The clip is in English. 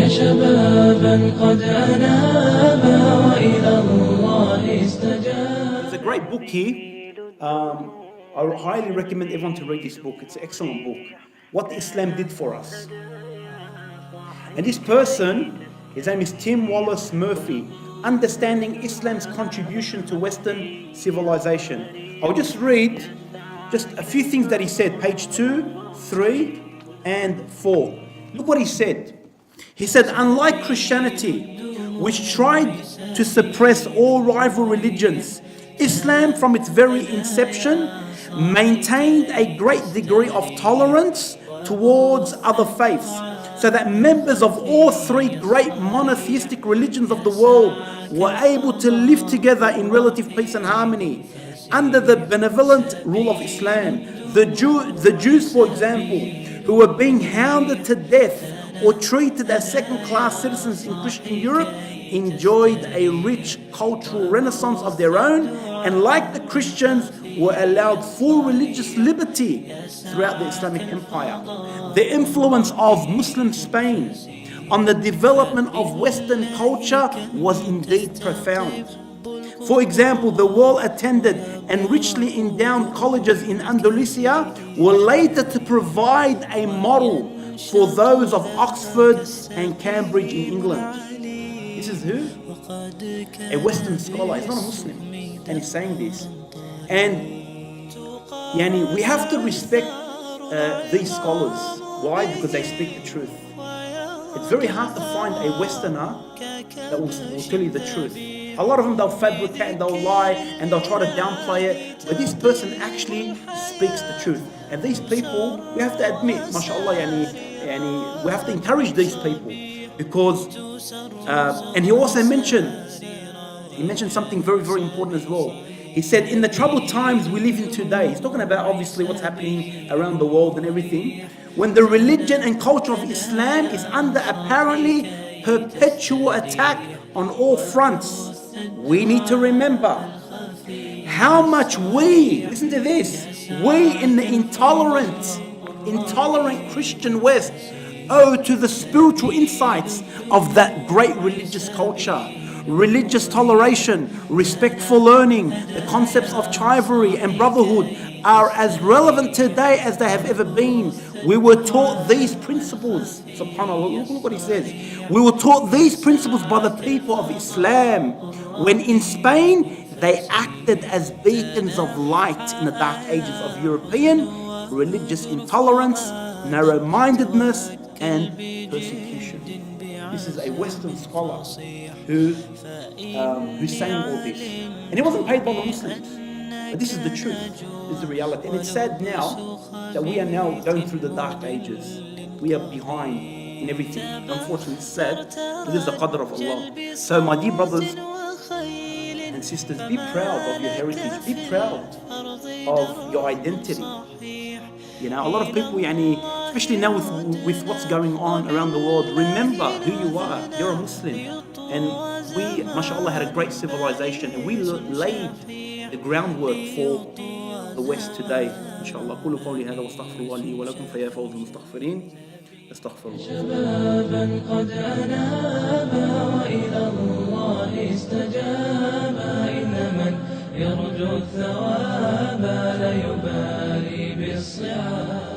يا شبابا قد أنابا وإلى الله استجابا. There's a great book here. I highly recommend everyone to read this book. It's an excellent book. What Islam did for us. And this person, his name is Tim Wallace Murphy, Understanding Islam's Contribution to Western Civilization. I'll just read just a few things that he said, page 2, 3, and 4. Look what he said. He said, unlike Christianity, which tried to suppress all rival religions, Islam from its very inception maintained a great degree of tolerance towards other faiths, so that members of all three great monotheistic religions of the world were able to live together in relative peace and harmony under the benevolent rule of Islam. The Jews, for example, who were being hounded to death or treated as second-class citizens in Christian Europe, enjoyed a rich cultural renaissance of their own, and like the Christians, were allowed full religious liberty throughout the Islamic empire. The influence of Muslim Spain on the development of Western culture was indeed profound. For example, the well-attended and richly endowed colleges in Andalusia were later to provide a model for those of Oxford and Cambridge in England. This is who? A Western scholar. He's not a Muslim. And he's saying this. And we have to respect these scholars. Why? Because they speak the truth. It's very hard to find a Westerner that will tell you the truth. A lot of them, they'll fabricate and they'll lie and they'll try to downplay it. But this person actually speaks the truth. And these people, we have to admit, mashallah, we have to encourage these people. Because, and he also mentioned something very, very important as well. He said, in the troubled times we live in today, he's talking about obviously what's happening around the world and everything, when the religion and culture of Islam is under apparently perpetual attack on all fronts, we need to remember how much we, listen to this, we in the intolerant Christian West owe to the spiritual insights of that great religious culture. Religious toleration, respect for learning, the concepts of chivalry and brotherhood are as relevant today as they have ever been. We were taught these principles, subhanAllah, look what he says. We were taught these principles by the people of Islam, when in Spain they acted as beacons of light in the dark ages of European religious intolerance, narrow-mindedness and persecution. This is a Western scholar who's saying all this. And he wasn't paid by the Muslims. But this is the truth, this is the reality. And it's sad now that we are now going through the dark ages. We are behind in everything. Unfortunately, it's sad, but this is the qadr of Allah. So my dear brothers and sisters, be proud of your heritage. Be proud of your identity. A lot of people, especially now with what's going on around the world, remember who you are. You're a Muslim. And we, mashallah, had a great civilization. And we laid the groundwork for the West today. Inshallah. قولوا قولي هذا واستغفر الله لي ولكم فيا فوز المستغفرين. استغفر الله. شبابا قد أنابا وإلى الله استجابا إن من يرجو الثواب لا يبالي بالصعاب.